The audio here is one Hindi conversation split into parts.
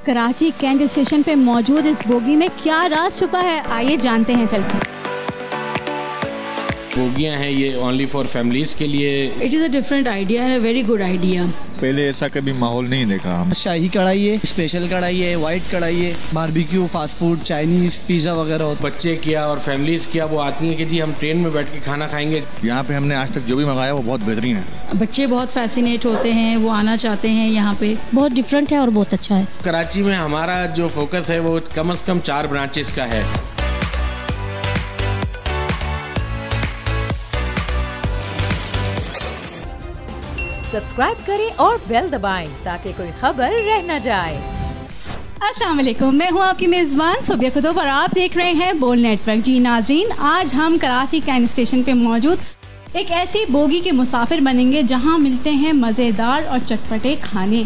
कराची कैंट स्टेशन पे मौजूद इस बोगी में क्या राज छुपा है, आइए जानते हैं चलकर। बोगियाँ हैं ये ओनली फॉर फैमिलीज़ के लिए। It is a different idea and a very good idea. पहले ऐसा कभी माहौल नहीं देखा हम। शाही कढ़ाई है, स्पेशल कढ़ाई है, वाइट कढ़ाई है, barbecue, fast food, Chinese, pizza वगैरह। बच्चे किया और फैमिलीज़ किया वो आती हैं कि जी हम ट्रेन में बैठ के खाना खाएंगे। यहाँ पे हमने आज तक जो भी मंगाया वो बहुत बेहतरीन है। बच्चे बहुत फैसिनेट होते हैं, वो आना चाहते हैं यहाँ पे। बहुत डिफरेंट है और बहुत अच्छा है। कराची में हमारा जो फोकस है वो कम से कम 4 ब्रांचेस का है। सब्सक्राइब करें और बेल दबाएं ताकि कोई खबर रह न जाए। अस्सलाम वालेकुम, मैं हूं आपकी मेज़बान सुबिया कुतुब और आप देख रहे हैं बोल नेटवर्क। जी नाजरीन, आज हम कराची कैंट स्टेशन पे मौजूद एक ऐसी बोगी के मुसाफिर बनेंगे जहां मिलते हैं मज़ेदार और चटपटे खाने।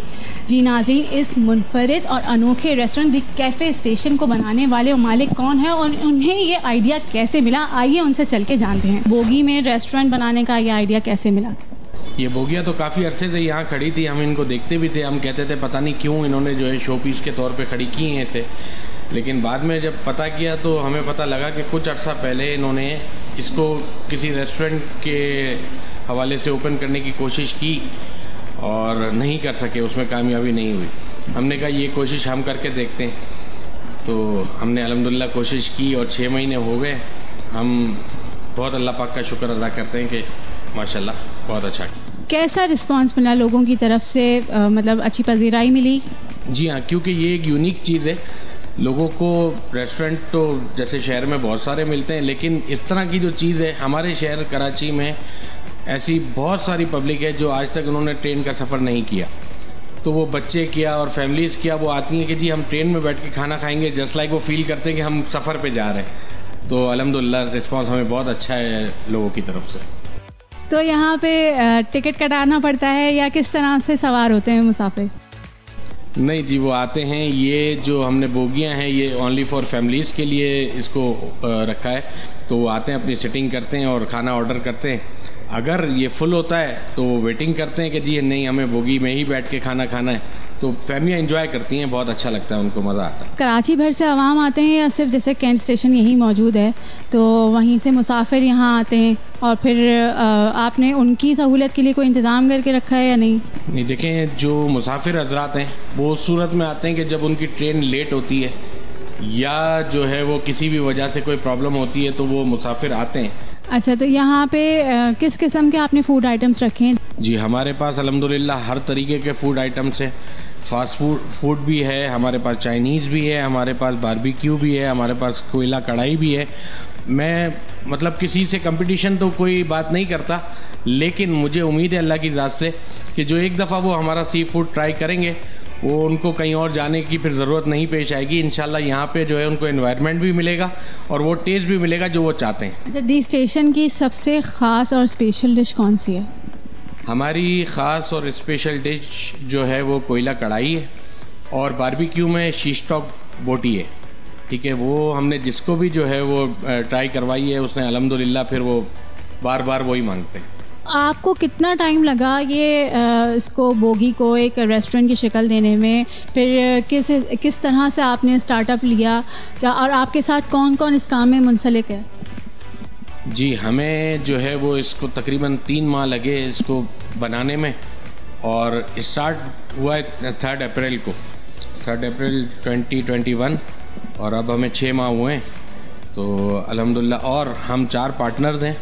जी नाजरीन, इस मुनफरिद और अनोखे रेस्टोरेंट द कैफ़े स्टेशन को बनाने वाले मालिक कौन है और उन्हें ये आइडिया कैसे मिला, आइए उनसे चल के जानते हैं। बोगी में रेस्टोरेंट बनाने का ये आइडिया कैसे मिला? ये बोगियाँ तो काफ़ी अरसे से यहाँ खड़ी थी, हम इनको देखते भी थे। हम कहते थे पता नहीं क्यों इन्होंने जो है शो पीस के तौर पे खड़ी की हैं इसे, लेकिन बाद में जब पता किया तो हमें पता लगा कि कुछ अर्सा पहले इन्होंने इसको किसी रेस्टोरेंट के हवाले से ओपन करने की कोशिश की और नहीं कर सके, उसमें कामयाबी नहीं हुई। हमने कहा ये कोशिश हम करके देखते हैं, तो हमने अल्हम्दुलिल्लाह कोशिश की और 6 महीने हो गए। हम बहुत अल्लाह पाक का शुक्र अदा करते हैं कि माशाल्लाह बहुत अच्छा। कैसा रिस्पांस मिला लोगों की तरफ से, मतलब अच्छी पजीराई मिली? जी हाँ, क्योंकि ये एक यूनिक चीज़ है। लोगों को रेस्टोरेंट तो जैसे शहर में बहुत सारे मिलते हैं, लेकिन इस तरह की जो चीज़ है हमारे शहर कराची में ऐसी बहुत सारी पब्लिक है जो आज तक उन्होंने ट्रेन का सफ़र नहीं किया। तो वो बच्चे किया और फैमिलीज़ किया वो आती हैं कि जी हम ट्रेन में बैठ के खाना खाएंगे, जस्ट लाइक वो फील करते हैं कि हम सफ़र पे जा रहे हैं। तो अल्हम्दुलिल्लाह रिस्पांस हमें बहुत अच्छा है लोगों की तरफ से। तो यहाँ पे टिकट कटाना पड़ता है या किस तरह से सवार होते हैं मुसाफिर? नहीं जी, वो आते हैं। ये जो हमने बोगियाँ हैं ये ओनली फॉर फैमिलीज़ के लिए इसको रखा है। तो वो आते हैं, अपनी सिटिंग करते हैं और खाना ऑर्डर करते हैं। अगर ये फुल होता है तो वो वेटिंग करते हैं कि जी नहीं हमें बोगी में ही बैठ के खाना खाना है। तो फैमिलियाँ एंजॉय करती हैं, बहुत अच्छा लगता है, उनको मज़ा आता है। कराची भर से आवाम आते हैं या सिर्फ जैसे कैंट स्टेशन यहीं मौजूद है तो वहीं से मुसाफिर यहाँ आते हैं और फिर आपने उनकी सहूलत के लिए कोई इंतज़ाम करके रखा है या नहीं? नहीं, देखें जो मुसाफिर हजरात हैं वो उस सूरत में आते हैं कि जब उनकी ट्रेन लेट होती है या जो है वो किसी भी वजह से कोई प्रॉब्लम होती है तो वो मुसाफिर आते हैं। अच्छा, तो यहाँ पे किस किस्म के आपने फ़ूड आइटम्स रखे हैं? जी हमारे पास अल्हम्दुलिल्लाह हर तरीके के फ़ूड आइटम्स हैं। फास्ट फूड भी है, हमारे पास चाइनीज़ भी है, हमारे पास बारबेक्यू भी है, हमारे पास कोयला कढ़ाई भी है। मैं मतलब किसी से कंपटीशन तो कोई बात नहीं करता, लेकिन मुझे उम्मीद है अल्लाह की ज़ात से कि जो एक दफ़ा वो हमारा सी फूड ट्राई करेंगे वो उनको कहीं और जाने की फिर ज़रूरत नहीं पेश आएगी। इंशाल्लाह यहाँ पे जो है उनको एनवायरनमेंट भी मिलेगा और वो टेस्ट भी मिलेगा जो वो चाहते हैं। अच्छा, दी स्टेशन की सबसे ख़ास और स्पेशल डिश कौन सी है? हमारी ख़ास और स्पेशल डिश जो है वो कोयला कढ़ाई है और बारबेक्यू में शीश टॉक बोटी है। ठीक है, वो हमने जिसको भी जो है वो ट्राई करवाई है उसने अल्हम्दुलिल्लाह फिर वो बार बार वही मांगते हैं। आपको कितना टाइम लगा ये इसको बोगी को एक रेस्टोरेंट की शक्ल देने में? फिर किस तरह से आपने स्टार्टअप लिया क्या, और आपके साथ कौन कौन इस काम में मुंसलिक है? जी हमें जो है वो इसको तकरीबन 3 माह लगे इसको बनाने में और स्टार्ट हुआ है 3 अप्रैल को, 3 अप्रैल 2021 और अब हमें 6 माह हुए हैं। तो अल्हम्दुलिल्लाह, और हम 4 पार्टनर्स हैं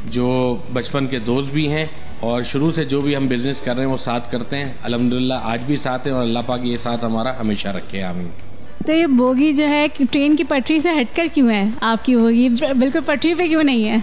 जो बचपन के दोस्त भी हैं और शुरू से जो भी हम बिज़नेस कर रहे हैं वो साथ करते हैं। अल्हम्दुलिल्लाह आज भी साथ हैं और अल्लाह पाक ये साथ हमारा हमेशा रखे, आमीन। तो ये बोगी जो है ट्रेन की पटरी से हटकर क्यों है? आपकी बोगी बिल्कुल पटरी पे क्यों नहीं है?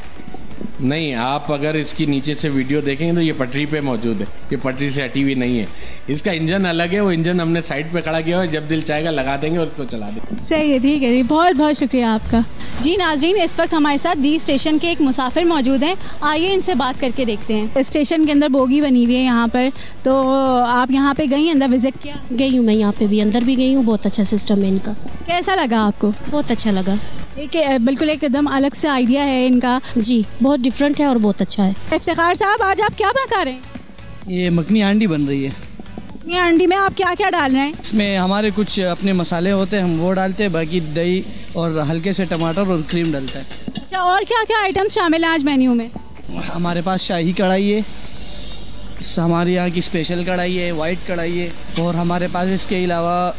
नहीं, आप अगर इसकी नीचे से वीडियो देखेंगे तो ये पटरी पे मौजूद है, ये पटरी से हटी हुई नहीं है। इसका इंजन अलग है, वो इंजन हमने साइड पे खड़ा किया है, जब दिल चाहेगा लगा देंगे और इसको चला देंगे। सही है, ठीक है जी, बहुत बहुत शुक्रिया आपका। जी नाजरीन, इस वक्त हमारे साथ दी स्टेशन के एक मुसाफिर मौजूद हैं, आइए इनसे बात करके देखते हैं। स्टेशन के अंदर बोगी बनी हुई है यहाँ पर, तो आप यहाँ पे गई, अंदर विजिट किया? गई हूँ मैं, यहाँ पे भी अंदर भी गई हूँ। बहुत अच्छा सिस्टम है इनका। कैसा लगा आपको? बहुत अच्छा लगा। बिल्कुल एकदम अलग से आइडिया है इनका। जी बहुत डिफरेंट है और बहुत अच्छा है। इफ्तिखार साहब, आज आप क्या पका रहे हैं? ये मखनी हांडी बन रही है। ये अंडी में आप क्या क्या डाल रहे हैं? इसमें हमारे कुछ अपने मसाले होते हैं, हम वो डालते हैं, बाकी दही और हल्के से टमाटर और क्रीम डलता है। अच्छा, और क्या क्या आइटम्स शामिल हैं आज मेन्यू में? हमारे पास शाही कढ़ाई है, हमारे यहाँ की स्पेशल कढ़ाई है, वाइट कढ़ाई है, और हमारे पास इसके अलावा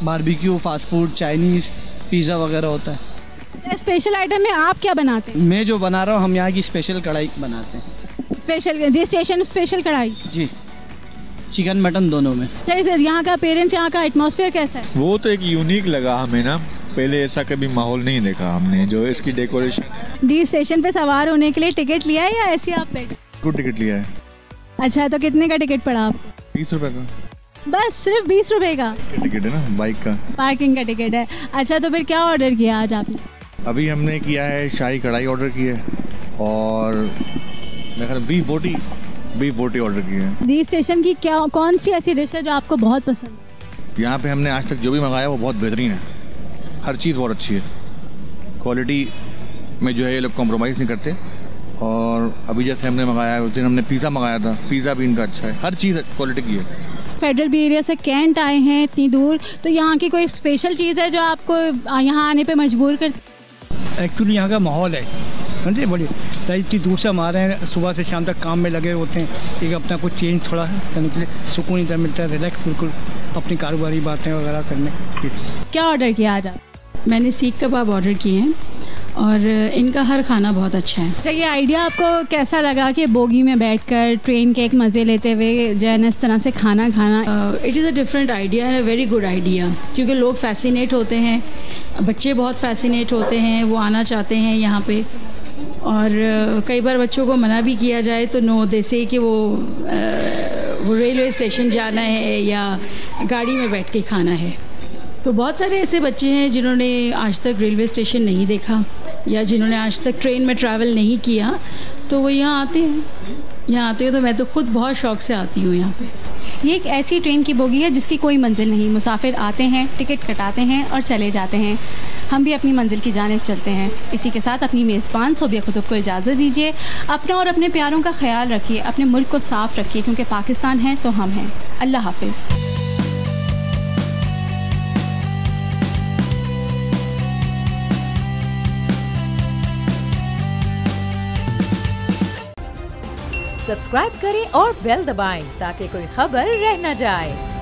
barbecue, fast food, Chinese, pizza वगैरह होता है। स्पेशल आइटम में आप क्या बनाते हैं? मैं जो बना रहा हूँ, हम यहाँ की स्पेशल कढ़ाई बनाते हैं। स्पेशल रजिस्ट्रेशन स्पेशल कढ़ाई? जी, चिकन मटन दोनों में। जैसे यहाँ का पेरेंट्स, यहाँ का एटमॉस्फेयर कैसा है? वो तो एक यूनिक लगा हमें ना, पहले ऐसा कभी माहौल नहीं देखा हमने। जो इसकी डेकोरेशन, डी स्टेशन पे सवार होने के लिए टिकट लिया है या ऐसे आप बैठे? गुड टिकट लिया है। अच्छा, तो कितने का टिकट पड़ा आपको? 20 रुपए का बस सिर्फ 20 रुपए का टिकट है ना, बाइक का। पार्किंग का टिकट है। अच्छा, तो फिर क्या ऑर्डर किया आज आपने? अभी हमने किया है शाही कढ़ाई ऑर्डर की है, और मेरे ख्याल बीफ बोटी ऑर्डर की है। डी स्टेशन की क्या कौन सी ऐसी डिश है जो आपको बहुत पसंद है? यहाँ पे हमने आज तक जो भी मंगाया वो बहुत बेहतरीन है, हर चीज़ बहुत अच्छी है। क्वालिटी में जो है ये लोग कॉम्प्रोमाइज़ नहीं करते। और अभी जैसे हमने मंगाया, उस दिन हमने पिज़्ज़ा मंगाया था, पिज़्ज़ा भी इनका अच्छा है, हर चीज़ क्वालिटी की है। फेडरल बी एरिया से कैंट आए हैं इतनी दूर, तो यहाँ की कोई स्पेशल चीज़ है जो आपको यहाँ आने पे मजबूर कर? एक्चुअली यहाँ का माहौल है, समझे, बड़ी इतनी दूर से हम आ रहे हैं, सुबह से शाम तक काम में लगे होते हैं, एक अपना कुछ चेंज थोड़ा करने के लिए सुकून इधर मिलता है, रिलैक्स बिल्कुल अपनी कारोबारी बातें वगैरह करने। क्या ऑर्डर किया आज आप? मैंने सीख कबाब ऑर्डर किए हैं और इनका हर खाना बहुत अच्छा है। अच्छा, ये आइडिया आपको कैसा लगा कि बोगी में बैठकर ट्रेन के एक मज़े लेते हुए जो है ना इस तरह से खाना खाना? It is a different idea and a very good idea, क्योंकि लोग फैसिनेट होते हैं, बच्चे बहुत फैसिनेट होते हैं, वो आना चाहते हैं यहाँ पे। और कई बार बच्चों को मना भी किया जाए तो नो दे से कि वो रेलवे स्टेशन जाना है या गाड़ी में बैठ के खाना है। तो बहुत सारे ऐसे बच्चे हैं जिन्होंने आज तक रेलवे स्टेशन नहीं देखा या जिन्होंने आज तक ट्रेन में ट्रैवल नहीं किया, तो वो यहाँ आते हैं। तो मैं तो खुद बहुत शौक़ से आती हूँ यहाँ पे। ये एक ऐसी ट्रेन की बोगी है जिसकी कोई मंजिल नहीं, मुसाफिर आते हैं, टिकट कटाते हैं और चले जाते हैं। हम भी अपनी मंजिल की जानिब चलते हैं। इसी के साथ अपनी मेज़बान सोबिया खुतब को इजाज़त दीजिए। अपना और अपने प्यारों का ख्याल रखिए, अपने मुल्क को साफ़ रखिए, क्योंकि पाकिस्तान है तो हम हैं। अल्लाह हाफिज़। सब्सक्राइब करें और बेल दबाएं ताकि कोई खबर रह न जाए।